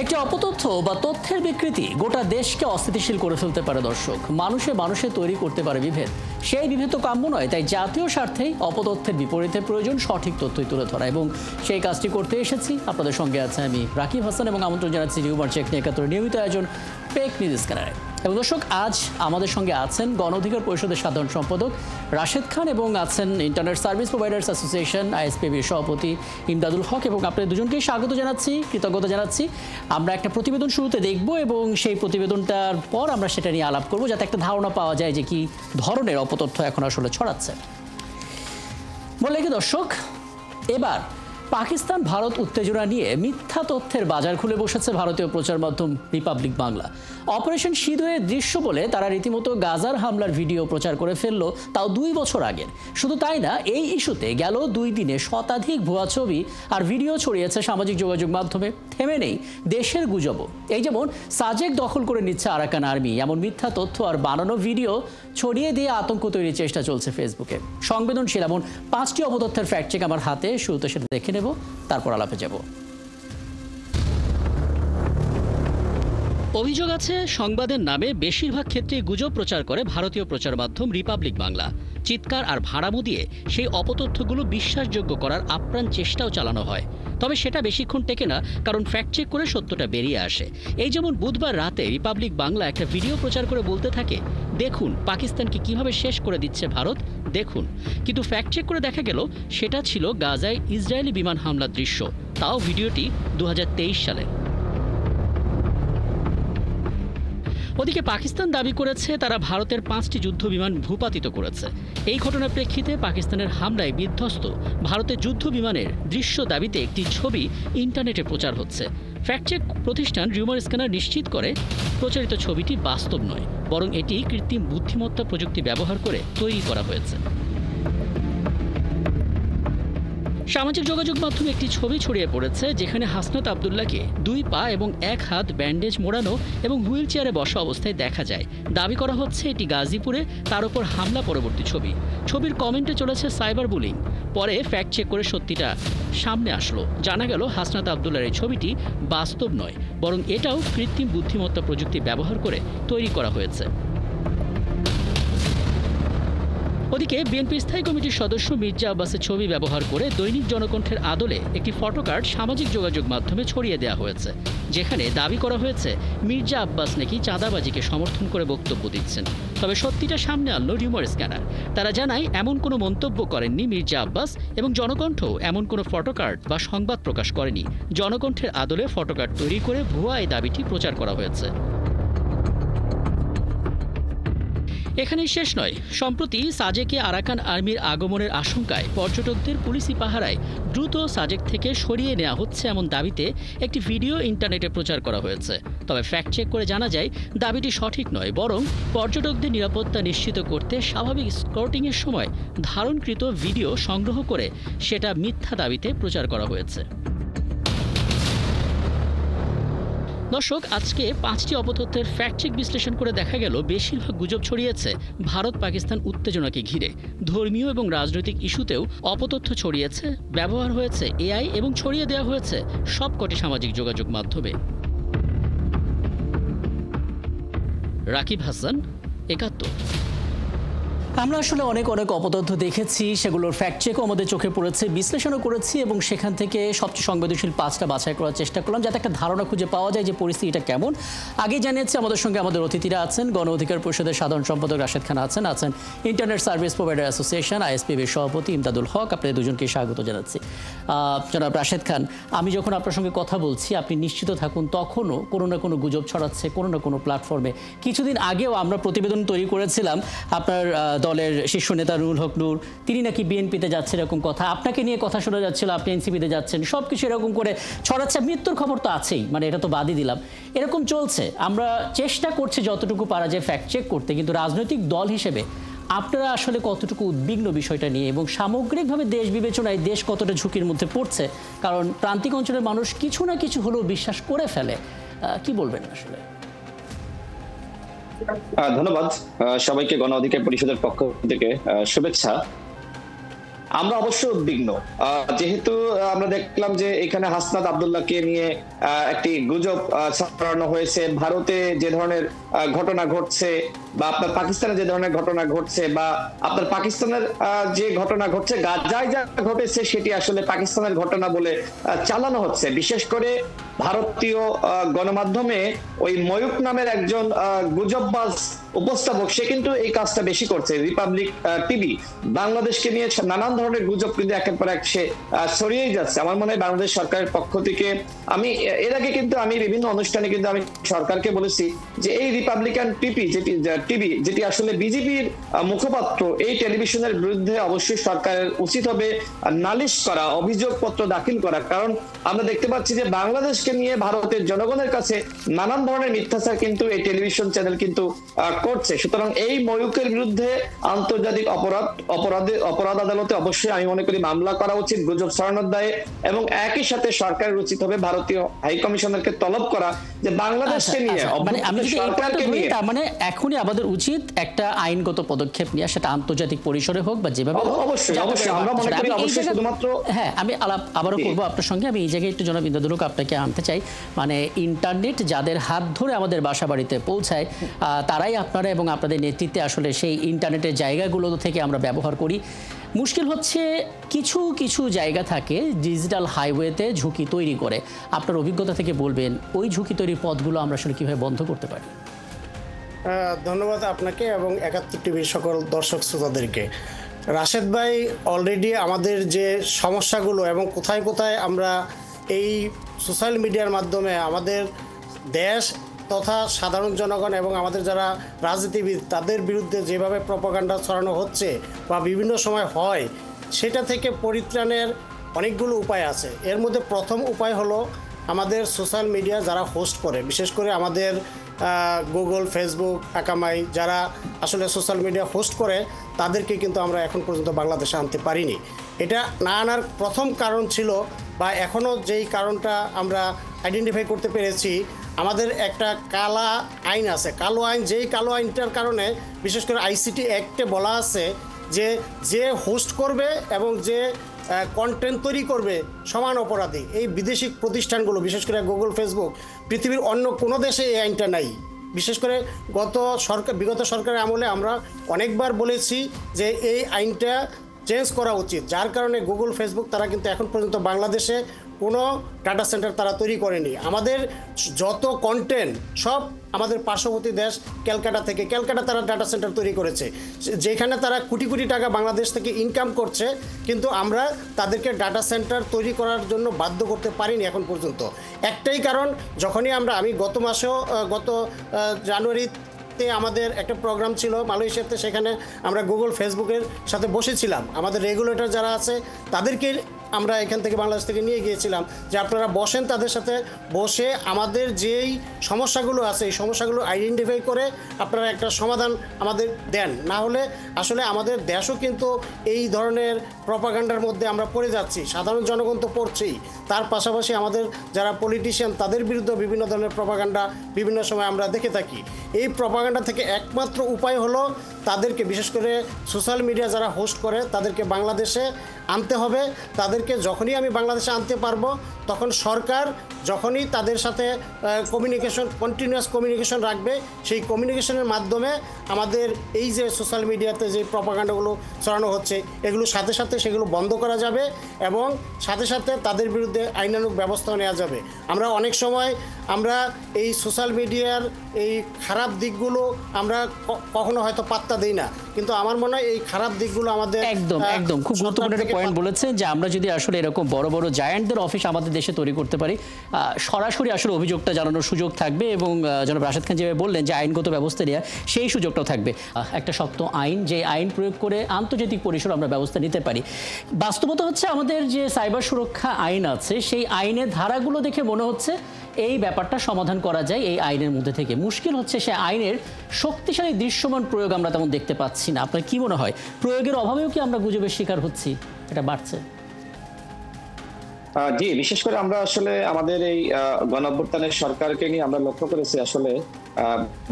একটি অপতথ্য বা তথ্যের বিকৃতি গোটা দেশকে অস্থিতিশীল করে ফেলতে পারে। দর্শক, মানুষে তৈরি করতে পারে বিভেদ। সেই বিভেদ তো কাম্য নয়। তাই জাতীয় স্বার্থেই অপতথ্যের বিপরীতে প্রয়োজন সঠিক তথ্যই তুলে ধরা, এবং সেই কাজটি করতে এসেছি। আপনাদের সঙ্গে আছে আমি রাকিব হাসান, এবং আমন্ত্রণ জানাচ্ছি রিউমার চেক নিয়ে একাত্তরের নিয়মিত আয়োজন ফেক নিউজ স্ক্যানারে। এবং দর্শক, আজ আমাদের সঙ্গে আছেন গণ অধিকার পরিষদের সাধারণ সম্পাদক রাশেদ খান, এবং আছেন ইন্টারনেট সার্ভিস প্রোভাইডার্স অ্যাসোসিয়েশন আইএসপিবির সভাপতি ইমদাদুল হক। এবং আপনাদের দুজনকেই স্বাগত জানাচ্ছি, কৃতজ্ঞতা জানাচ্ছি। আমরা একটা প্রতিবেদন শুরুতে দেখব, এবং সেই প্রতিবেদনটার পর আমরা সেটা নিয়ে আলাপ করব, যাতে একটা ধারণা পাওয়া যায় যে কি ধরনের অপতথ্য এখন আসলে ছড়াচ্ছে। বলে কি দর্শক, এবার পাকিস্তান ভারত উত্তেজনা নিয়ে মিথ্যা তথ্যের বাজার খুলে বসেছে ভারতীয় প্রচার মাধ্যম রিপাবলিক বাংলা। অপারেশন সিঁদুরের দৃশ্য বলে তারা রীতিমতো গাজার হামলার ভিডিও প্রচার করে ফেললো, তাও 2 বছর আগের। শুধু তাই না, এই ইস্যুতে গেল 2 দিনে শতাধিক ভুয়া ছবি আর ভিডিও ছড়িয়েছে সামাজিক যোগাযোগ মাধ্যমে। থেমে নেই দেশের গুজবও। এই যেমন সাজেক দখল করে নিচ্ছে আরাকান আর্মি, এমন মিথ্যা তথ্য আর বানানো ভিডিও ছড়িয়ে দিয়ে আতঙ্ক তৈরির চেষ্টা চলছে ফেসবুকে। সংবেদনশীল এমন 5টি অপতথ্যের ফ্যাক্ট চেক আমার হাতে, শুরুতে সেটা দেখে নেব, তারপর আলাপে যাব। অভিযোগ আছে, সংবাদের নামে বেশিরভাগ ক্ষেত্রে গুজব প্রচার করে ভারতীয় প্রচার মাধ্যম রিপাবলিক বাংলা। চিৎকার আর ভাড়ামো দিয়ে সেই অপতথ্যগুলো বিশ্বাসযোগ্য করার আপ্রাণ চেষ্টাও চালানো হয়। তবে সেটা বেশিক্ষণ টেকে না, কারণ ফ্যাক্ট চেক করে সত্যটা বেরিয়ে আসে। এই যেমন বুধবার রাতে রিপাবলিক বাংলা একটা ভিডিও প্রচার করে বলতে থাকে, দেখুন পাকিস্তানকে কিভাবে শেষ করে দিচ্ছে ভারত, দেখুন। কিন্তু ফ্যাক্ট চেক করে দেখা গেল সেটা ছিল গাজায় ইসরায়েলি বিমান হামলার দৃশ্য, তাও ভিডিওটি 2023 সালের। ওদিকে পাকিস্তান দাবি করেছে তারা ভারতের 5টি যুদ্ধ বিমান ভূপাতিত করেছে। এই ঘটনার প্রেক্ষিতে পাকিস্তানের হামলায় বিধ্বস্ত ভারতের যুদ্ধ বিমানের দৃশ্য দাবিতে একটি ছবি ইন্টারনেটে প্রচার হচ্ছে। ফ্যাক্টচেক প্রতিষ্ঠান রিউমার স্ক্যানার নিশ্চিত করে প্রচারিত ছবিটি বাস্তব নয়, বরং এটি কৃত্রিম বুদ্ধিমত্তা প্রযুক্তি ব্যবহার করে তৈরি করা হয়েছে। সামাজিক যোগাযোগ মাধ্যমে একটি ছবি ছড়িয়ে পড়েছে, যেখানে হাসনাত আবদুল্লাহকে 2 পা এবং 1 হাত ব্যান্ডেজ মোড়ানো এবং হুইল চেয়ারে বসা অবস্থায় দেখা যায়। দাবি করা হচ্ছে এটি গাজীপুরে তার উপর হামলা পরবর্তী ছবি। ছবির কমেন্টে চলেছে সাইবার বুলিং। পরে ফ্যাক্ট চেক করে সত্যিটা সামনে আসলো, জানা গেল হাসনাত আবদুল্লাহর এই ছবিটি বাস্তব নয়, বরং এটাও কৃত্রিম বুদ্ধিমত্তা প্রযুক্তি ব্যবহার করে তৈরি করা হয়েছে। ওদিকে বিএনপির স্থায়ী কমিটির সদস্য মির্জা আব্বাসের ছবি ব্যবহার করে দৈনিক জনকণ্ঠের আদলে একটি ফটোকার্ড সামাজিক যোগাযোগ মাধ্যমে ছড়িয়ে দেওয়া হয়েছে, যেখানে দাবি করা হয়েছে মির্জা আব্বাস নাকি চাঁদাবাজিকে সমর্থন করে বক্তব্য দিচ্ছেন। তবে সত্যিটা সামনে আনলো রিউমার স্ক্যানার। তারা জানায় এমন কোনো মন্তব্য করেননি মির্জা আব্বাস, এবং জনকণ্ঠ এমন কোনো ফটোকার্ড বা সংবাদ প্রকাশ করেনি। জনকণ্ঠের আদলে ফটোকার্ড তৈরি করে ভুয়া এই দাবিটি প্রচার করা হয়েছে। এখানেই শেষ নয়। সম্প্রতি সাজেকে আরাকান আর্মির আগমনের আশঙ্কায় পর্যটকদের পুলিশি পাহারায় দ্রুত সাজেক থেকে সরিয়ে নেওয়া হচ্ছে এমন দাবিতে একটি ভিডিও ইন্টারনেটে প্রচার করা হয়েছে। তবে ফ্যাক্ট চেক করে জানা যায় দাবিটি সঠিক নয়, বরং পর্যটকদের নিরাপত্তা নিশ্চিত করতে স্বাভাবিক স্কর্টিংয়ের সময় ধারণকৃত ভিডিও সংগ্রহ করে সেটা মিথ্যা দাবিতে প্রচার করা হয়েছে। দর্শক, আজকে 5টি অপতথ্যের ফ্যাক্ট চেক বিশ্লেষণ করে দেখা গেল বেশিরভাগ গুজব ছড়িয়েছে ভারত পাকিস্তান উত্তেজনাকে ঘিরে। ধর্মীয় এবং রাজনৈতিক ইস্যুতেও অপতথ্য ছড়িয়েছে, ব্যবহার হয়েছে এআই এবং ছড়িয়ে দেওয়া হয়েছে সবকটি সামাজিক যোগাযোগ মাধ্যমে। রাকিব হাসান, 71। আমরা আসলে অনেক অপতথ্য দেখেছি, সেগুলোর ফ্যাক্ট চেকও আমাদের চোখে পড়েছে, বিশ্লেষণও করেছি, এবং সেখান থেকে সবচেয়ে সংবেদনশীল 5টা বাছাই করার চেষ্টা করলাম, যাতে একটা ধারণা খুঁজে পাওয়া যায় যে পরিস্থিতিটা কেমন। আগে জানিয়েছি আমাদের সঙ্গে আমাদের অতিথিরা আছেন, গণ অধিকার পরিষদের সাধারণ সম্পাদক রাশেদ খান আছেন ইন্টারনেট সার্ভিস প্রোভাইডার অ্যাসোসিয়েশন আইএসপিবির সভাপতি ইমদাদুল হক। আপনাদের দুজনকে স্বাগত জানাচ্ছি। জনাব রাশেদ খান, আমি যখন আপনার সঙ্গে কথা বলছি, আপনি নিশ্চিত থাকুন তখনও কোনো না কোনো গুজব ছড়াচ্ছে কোনো না কোনো প্ল্যাটফর্মে। কিছুদিন আগেও আমরা প্রতিবেদন তৈরি করেছিলাম আপনার দলের শীর্ষ নেতা রুহুল হক নূর, তিনি নাকি বিএনপিতে যাচ্ছে এরকম কথা, আপনাকে নিয়ে কথা শোনা যাচ্ছিল আপনি এনসিপিতে যাচ্ছেন, সব কিছু এরকম করে ছড়াচ্ছে। মৃত্যুর খবর তো আছেই, মানে এটা তো বাদই দিলাম। এরকম চলছে। আমরা চেষ্টা করছি যতটুকু পারা যায় ফ্যাক্ট চেক করতে, কিন্তু রাজনৈতিক দল হিসেবে আপনারা আসলে কতটুকু উদ্বিগ্ন বিষয়টা নিয়ে, এবং সামগ্রিকভাবে দেশ বিবেচনায় দেশ কতটা ঝুঁকির মধ্যে পড়ছে? কারণ প্রান্তিক অঞ্চলের মানুষ কিছু না কিছু হলেও বিশ্বাস করে ফেলে। কি বলবেন আসলে? ধন্যবাদ সবাইকে। গণ অধিকার পরিষদের পক্ষ থেকে শুভেচ্ছা। আমরা অবশ্যই উদ্বিগ্ন, যেহেতু আমরা দেখলাম যে এখানে হাসনাত আব্দুল্লাহকে নিয়ে একটি গুজব ছড়ানো হয়েছে। ভারতে যে ধরনের ঘটনা ঘটছে বা আপনার পাকিস্তানে যে ধরনের ঘটনা ঘটছে বা আপনার পাকিস্তানের যে ঘটনা ঘটছে, গাজায় যা ঘটেছে সেটি আসলে পাকিস্তানের ঘটনা বলে চালানো হচ্ছে। বিশেষ করে ভারতীয় গণমাধ্যমে ওই ময়ূক নামের একজন গুজববাজ উপস্থাপক, সে কিন্তু এই কাজটা বেশি করছে। রিপাবলিক টিভি বাংলাদেশকে নিয়ে নানান ধরনের গুজব কিন্তু একের পর এক সে ছড়িয়েই যাচ্ছে। আমার মনে হয় বাংলাদেশ সরকারের পক্ষ থেকে আমি এর আগে কিন্তু আমি বিভিন্ন অনুষ্ঠানে কিন্তু আমি সরকারকে বলেছি যে এই রিপাবলিকান যেটি আসলে বিজেপির মুখপাত্র, এই টেলিভিশনের বিরুদ্ধে অবশ্যই সরকারের উচিত হবে নালিশ করা, অভিযোগপত্র দাখিল করা। কারণ আমরা দেখতে পাচ্ছি যে বাংলাদেশকে নিয়ে ভারতের জনগণের কাছে নানান ধরনের মিথ্যাচার কিন্তু এই টেলিভিশন চ্যানেল কিন্তু করছে। সুতরাং এই ময়ূকের বিরুদ্ধে আন্তর্জাতিক অপরাধ আদালতে অবশ্যই আমি মনে করি মামলা করা উচিত গুজব ছড়ানোর দায়ে, এবং একই সাথে সরকারের উচিত হবে ভারতীয় হাই কমিশনারকে তলব করা যে বাংলাদেশকে নিয়ে সরকারকে নিয়ে মানে এখনই আমাদের উচিত একটা আইনগত পদক্ষেপ নেওয়া, সেটা আন্তর্জাতিক পরিসরে হোক বা যেভাবে। অবশ্যই আমরা মনে করি অবশ্যই শুধুমাত্র হ্যাঁ, আমি আবারও করবো আপনার সঙ্গে। আমি এই জায়গায় একটু জনাব ইমদাদুল হক আপনাকে আনতে চাই। মানে ইন্টারনেট যাদের হাত ধরে আমাদের বাসা বাড়িতে পৌঁছায়, তারাই আপনারা এবং আপনাদের নেতৃত্বে আসলে সেই ইন্টারনেটের জায়গাগুলো থেকে আমরা ব্যবহার করি। মুশকিল হচ্ছে কিছু কিছু জায়গা থাকে ডিজিটাল হাইওয়েতে ঝুঁকি তৈরি করে। আপনার অভিজ্ঞতা থেকে বলবেন ওই ঝুঁকি তৈরির পথগুলো আমরা আসলে কীভাবে বন্ধ করতে পারি? ধন্যবাদ আপনাকে এবং ৭১ টিভির সকল দর্শক শ্রোতাদেরকে। রাশেদ ভাই অলরেডি আমাদের যে সমস্যাগুলো এবং কোথায় কোথায় আমরা এই সোশ্যাল মিডিয়ার মাধ্যমে আমাদের দেশ তথা সাধারণ জনগণ এবং আমাদের যারা রাজনীতিবিদ তাদের বিরুদ্ধে যেভাবে প্রপাগান্ডা ছড়ানো হচ্ছে বা বিভিন্ন সময় হয়, সেটা থেকে পরিত্রাণের অনেকগুলো উপায় আছে। এর মধ্যে প্রথম উপায় হলো আমাদের সোশ্যাল মিডিয়া যারা হোস্ট করে, বিশেষ করে আমাদের গুগল, ফেসবুক, আকামাই যারা আসলে সোশ্যাল মিডিয়া হোস্ট করে, তাদেরকে কিন্তু আমরা এখন পর্যন্ত বাংলাদেশে আনতে পারিনি। এটা না আনার প্রথম কারণ ছিল, বা এখনও যেই কারণটা আমরা আইডেন্টিফাই করতে পেরেছি, আমাদের একটা কালা আইন আছে, কালো আইন। যেই কালো আইনটার কারণে বিশেষ করে আইসিটি অ্যাক্টে বলা আছে যে হোস্ট করবে এবং যে কন্টেন্ট তৈরি করবে সমান অপরাধী। এই বিদেশি প্রতিষ্ঠানগুলো, বিশেষ করে গুগল, ফেসবুক, পৃথিবীর অন্য কোনো দেশে এই আইনটা নাই। বিশেষ করে বিগত সরকারের আমলে আমরা অনেকবার বলেছি যে এই আইনটা চেঞ্জ করা উচিত, যার কারণে গুগল, ফেসবুক তারা কিন্তু এখন পর্যন্ত বাংলাদেশে কোনো ডাটা সেন্টার তারা তৈরি করেনি। আমাদের যত কন্টেন্ট সব আমাদের পার্শ্ববর্তী দেশ ক্যালকাটা তারা ডাটা সেন্টার তৈরি করেছে, যেখানে তারা কোটি কোটি টাকা বাংলাদেশ থেকে ইনকাম করছে, কিন্তু আমরা তাদেরকে ডাটা সেন্টার তৈরি করার জন্য বাধ্য করতে পারিনি এখন পর্যন্ত। একটাই কারণ, যখনই আমি গত জানুয়ারিতে আমাদের একটা প্রোগ্রাম ছিল মালয়েশিয়াতে, সেখানে আমরা গুগল, ফেসবুকের সাথে বসেছিলাম। আমাদের রেগুলেটর যারা আছে তাদেরকে আমরা এখান থেকে বাংলাদেশ থেকে নিয়ে গিয়েছিলাম যে আপনারা বসেন, তাদের সাথে বসে আমাদের যেই সমস্যাগুলো আছে এই সমস্যাগুলো আইডেন্টিফাই করে আপনারা একটা সমাধান আমাদের দেন। না হলে আসলে আমাদের দেশও কিন্তু এই ধরনের প্রপাগান্ডার মধ্যে আমরা পড়ে যাচ্ছি। সাধারণ জনগণ তো পড়ছেই, তার পাশাপাশি আমাদের যারা পলিটিশিয়ান তাদের বিরুদ্ধে বিভিন্ন ধরনের প্রপাগান্ডা বিভিন্ন সময় আমরা দেখে থাকি। এই প্রপাগান্ডা থেকে একমাত্র উপায় হলো তাদেরকে, বিশেষ করে সোশ্যাল মিডিয়া যারা হোস্ট করে তাদেরকে বাংলাদেশে আনতে হবে। তাদেরকে যখনই আমি বাংলাদেশে আনতে পারবো, তখন সরকার যখনই তাদের সাথে কন্টিনিউয়াস কমিউনিকেশন রাখবে, সেই কমিউনিকেশনের মাধ্যমে আমাদের এই যে সোশ্যাল মিডিয়াতে যে প্রপাগান্ডাগুলো ছড়ানো হচ্ছে এগুলো সাথে সাথে সেগুলো বন্ধ করা যাবে এবং সাথে সাথে তাদের বিরুদ্ধে আইনানুগ ব্যবস্থা নেওয়া যাবে। আমরা অনেক সময় এই সোশ্যাল মিডিয়ার এই খারাপ দিকগুলো আমরা কখনো হয়তো পাত্তা দিই না, কিন্তু আমার মনে হয় এই খারাপ দিকগুলো আমাদের একদম খুব গুরুত্বপূর্ণ একটা পয়েন্ট বলেছেন যে আমরা যদি আসলে এরকম বড় বড় জায়ান্টদের অফিস আমাদের দেশে তৈরি করতে পারি, সরাসরি আসলে অভিযোগটা জানানোর সুযোগ থাকবে এবং জনাব রাশেদ খান যেভাবে বললেন যে আইনগত ব্যবস্থা নেওয়া, সেই সুযোগটাও থাকবে। একটা শক্ত আইন, যে আইন প্রয়োগ করে আন্তর্জাতিক পরিসরে আমরা ব্যবস্থা নিতে পারি। বাস্তবতা হচ্ছে আমাদের যে সাইবার সুরক্ষা আইন আছে, সেই আইনের ধারাগুলো দেখে মনে হচ্ছে এই ব্যাপারটা সমাধান করা যায় এই আইনের মধ্যে থেকে। মুশকিল হচ্ছে সে আইনের শক্তিশালী দৃশ্যমান প্রয়োগ আমরা তেমন দেখতে পাচ্ছি না। আপনার কি মনে হয়, প্রয়োগের অভাবেও কি আমরা গুজবের শিকার হচ্ছি, এটা বাড়ছে? জি, বিশেষ করে আমরা আসলে আমাদের এই গণঅভ্যুত্থানের সরকারকে নিয়ে আমরা লক্ষ্য করেছি আসলে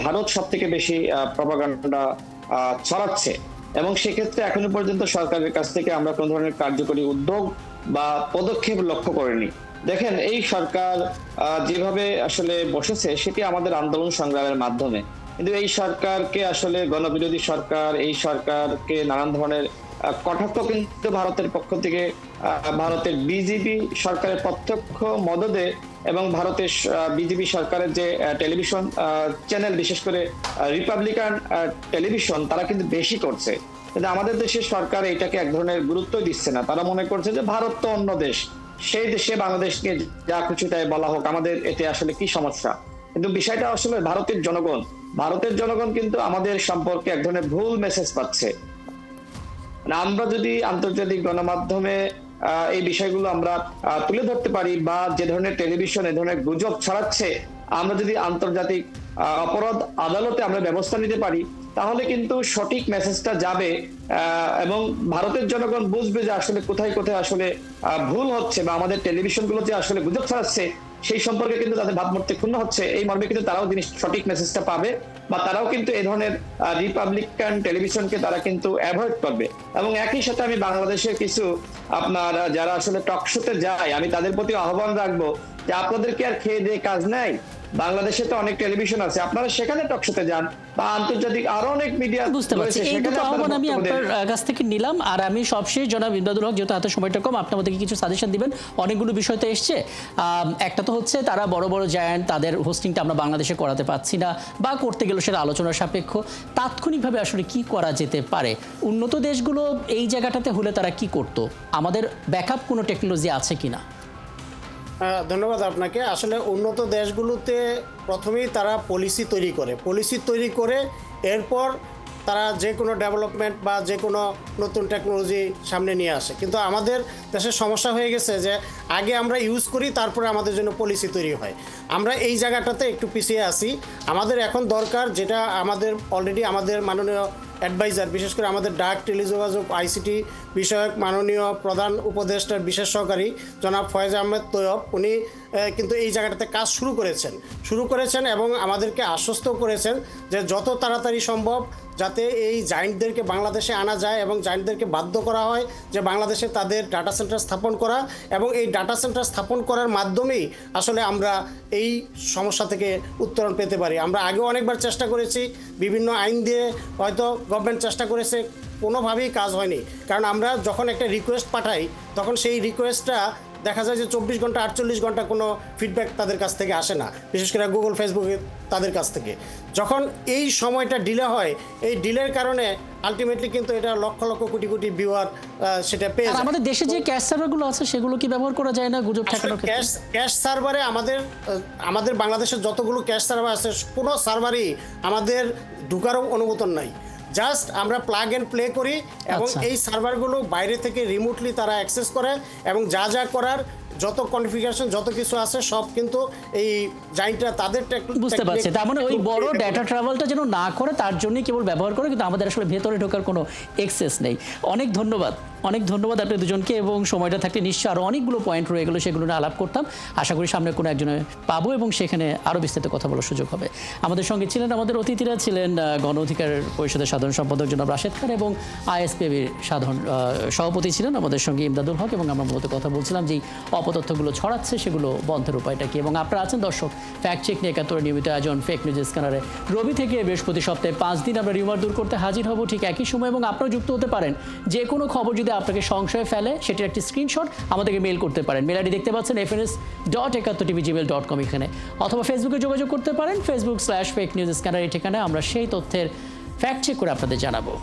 ভারত সব থেকে বেশি প্রপাগান্ডা ছড়াচ্ছে এবং সেক্ষেত্রে এখনো পর্যন্ত সরকারের কাছ থেকে আমরা কোনো ধরনের কার্যকরী উদ্যোগ বা পদক্ষেপ লক্ষ্য করিনি। দেখেন, এই সরকার যেভাবে আসলে বসেছে সেটি আমাদের আন্দোলন সংগ্রামের মাধ্যমে, কিন্তু এই সরকারকে আসলে গণবিরোধী সরকার, এই সরকারকে নানান ধরনের কটাক্ষ কিন্তু ভারতের পক্ষ থেকে, ভারতের বিজেপি সরকারের প্রত্যক্ষ মদদে এবং ভারতের বিজেপি সরকারের যে টেলিভিশন চ্যানেল, বিশেষ করে রিপাবলিকান টেলিভিশন, তারা কিন্তু বেশি করছে। কিন্তু আমাদের দেশের সরকার এটাকে এক ধরনের গুরুত্ব দিচ্ছে না। তারা মনে করছে যে ভারত তো অন্য দেশ, সেই দেশে বাংলাদেশকে যা খুশি তাই বলা হোক, আমাদের এতে আসলে কি সমস্যা। কিন্তু বিষয়টা আসলে ভারতের জনগণ কিন্তু আমাদের সম্পর্কে এক ধরনের ভুল মেসেজ পাচ্ছে। আমরা যদি আন্তর্জাতিক গণমাধ্যমে এই বিষয়গুলো আমরা তুলে ধরতে পারি, বা যে ধরনের টেলিভিশন এ ধরনের গুজব ছড়াচ্ছে, আমরা যদি আন্তর্জাতিক অপরাধ আদালতে আমরা ব্যবস্থা নিতে পারি, তাহলে কিন্তু সঠিক মেসেজটা যাবে এবং ভারতের জনগণ বুঝবে যে আসলে কোথায় কোথায় আসলে ভুল হচ্ছে, বা আমাদের টেলিভিশনগুলো যে আসলে গুজব ছড়াচ্ছে সেই সম্পর্কে কিন্তু তাদের ভাবমূর্তি ক্ষুণ্ণ হচ্ছে। এই মর্মে কিন্তু তারাও সঠিক মেসেজটা পাবে, বা তারাও কিন্তু এই ধরনের রিপাবলিকান টেলিভিশনকে তারা কিন্তু অ্যাভয়েড করবে। এবং একই সাথে আমি বাংলাদেশের কিছু আপনার যারা আসলে টক শোতে যায়, আমি তাদের প্রতি আহ্বান রাখবো যে আপনাদের কি আর খেয়ে দিয়ে কাজ নাই? বাংলাদেশে তো অনেক টেলিভিশন আছে, আপনারা সেখানে টক শোতে যান, বা আন্তর্জাতিক আরো অনেক মিডিয়া বুঝতে পারছি। এই দুটো আহ্বান আমি আপনার কাছ থেকে নিলাম। আর আমি সবশেষ জনাব ইমদাদুল হক, যেহেতু হাতে সময়টা কম, আপনি আমাদেরকে কিছু সাজেশন দিবেন। অনেকগুলো বিষয় তো এসছে। একটা তো হচ্ছে তারা বড় বড় জায়ান্ট, তাদের হোস্টিংটা আমরা বাংলাদেশে করাতে পারছি না, বা করতে গেলে সেটা আলোচনার সাপেক্ষ। তাৎক্ষণিকভাবে আসলে কি করা যেতে পারে? উন্নত দেশগুলো এই জায়গাটাতে হলে তারা কি করতো? আমাদের ব্যাকআপ কোনো টেকনোলজি আছে কিনা? ধন্যবাদ আপনাকে। আসলে উন্নত দেশগুলোতে প্রথমেই তারা পলিসি তৈরি করে এরপর তারা যে কোনো ডেভেলপমেন্ট বা যে কোনো নতুন টেকনোলজি সামনে নিয়ে আসে। কিন্তু আমাদের দেশের সমস্যা হয়ে গেছে যে আগে আমরা ইউজ করি, তারপরে আমাদের জন্য পলিসি তৈরি হয়। আমরা এই জায়গাটাতে একটু পিছিয়ে আছি। আমাদের এখন দরকার, যেটা আমাদের অলরেডি আমাদের মাননীয় অ্যাডভাইজার, বিশেষ করে আমাদের ডাক, টেলিযোগাযোগ, আইসিটি বিষয়ক মাননীয় প্রধান উপদেষ্টার বিশেষ সহকারী জনাব ফয়েজ আহমেদ তৈয়ব, উনি কিন্তু এই জায়গাটাতে কাজ শুরু করেছেন এবং আমাদেরকে আশ্বস্ত করেছেন যে যত তাড়াতাড়ি সম্ভব যাতে এই জায়েন্টদেরকে বাংলাদেশে আনা যায় এবং জায়েন্টদেরকে বাধ্য করা হয় যে বাংলাদেশে তাদের ডাটা সেন্টার স্থাপন করা, এবং এই ডাটা সেন্টার স্থাপন করার মাধ্যমেই আসলে আমরা এই সমস্যা থেকে উত্তরণ পেতে পারি। আমরা আগেও অনেকবার চেষ্টা করেছি, বিভিন্ন আইন দিয়ে হয়তো গভর্নমেন্ট চেষ্টা করেছে, কোনোভাবেই কাজ হয়নি। কারণ আমরা যখন একটা রিকোয়েস্ট পাঠাই, তখন সেই রিকোয়েস্টটা দেখা যায় যে 24 ঘন্টা 48 ঘন্টা কোনো ফিডব্যাক তাদের কাছ থেকে আসে না, বিশেষ করে গুগল, ফেসবুকে তাদের কাছ থেকে। যখন এই সময়টা ডিলে হয়, এই ডিলের কারণে আলটিমেটলি কিন্তু এটা লক্ষ লক্ষ কোটি কোটি ভিউয়ার সেটা পেয়ে যায়। আমাদের দেশে যে ক্যাশ সার্ভারগুলো আছে সেগুলো কি ব্যবহার করা যায় না গুজব ঠেকানোর ক্ষেত্রে? ক্যাশ সার্ভারে আমাদের বাংলাদেশের যতগুলো ক্যাশ সার্ভার আছে, কোনো সার্ভারই আমাদের ঢুকারও অনুমোদন নাই। জাস্ট আমরা প্লাগ এন্ড প্লে করি এবং এই সার্ভারগুলো বাইরে থেকে রিমোটলি তারা অ্যাক্সেস করে, এবং যা করার যত কনফিগারেশন যত কিছু আছে সব কিন্তু এই জায়েন্টরা তাদের বুঝতে পারছে। তার মানে ওই বড় ডেটা ট্রাভেলটা যেন না করে তার জন্যই কেবল ব্যবহার করে, কিন্তু আমাদের আসলে ভেতরে ঢোকার কোনো এক্সেস নেই। অনেক ধন্যবাদ আপনাদের দুজনকে, এবং সময়টা থাকলে নিশ্চয়ই আরও অনেকগুলো পয়েন্ট রয়ে গেলো, সেগুলো নিয়ে আলাপ করতাম। আশা করি সামনে কোনো একজনে পাবো এবং সেখানে আরও বিস্তারিত কথা বলার সুযোগ হবে। আমাদের সঙ্গে ছিলেন, আমাদের অতিথিরা ছিলেন গণ অধিকার পরিষদের সাধারণ সম্পাদক জনাব রাশেদ খান, এবং আইএসপিবির সাধারণ সভাপতি ছিলেন আমাদের সঙ্গে ইমদাদুল হক। এবং আমরা মূলত কথা বলছিলাম যে অপতথ্যগুলো ছড়াচ্ছে সেগুলো বন্ধের উপায়টা কি। এবং আপনারা আছেন দর্শক ফ্যাক্ট চেক নিয়ে 71 নিয়মিত আয়োজন ফেক নিউজ স্ক্যানারে। রবি থেকে বৃহস্পতি সপ্তাহে 5 দিন আমরা রিউমার দূর করতে হাজির হব ঠিক একই সময়। এবং আপনারা যুক্ত হতে পারেন, যে কোনো খবর যদি আপনাকে সংশয়ে ফেলে সেটির একটি স্ক্রিনশট আমাদেরকে মেল করতে পারেন। মেল আইডি দেখতে পাচ্ছেন fns.71tv@gmail.com এখানে, অথবা ফেসবুকে যোগাযোগ করতে পারেন Facebook/fake news scanner এই ঠিকানায়। আমরা সেই তথ্যের ফ্যাক্ট চেক করে আপনাদের জানাবো।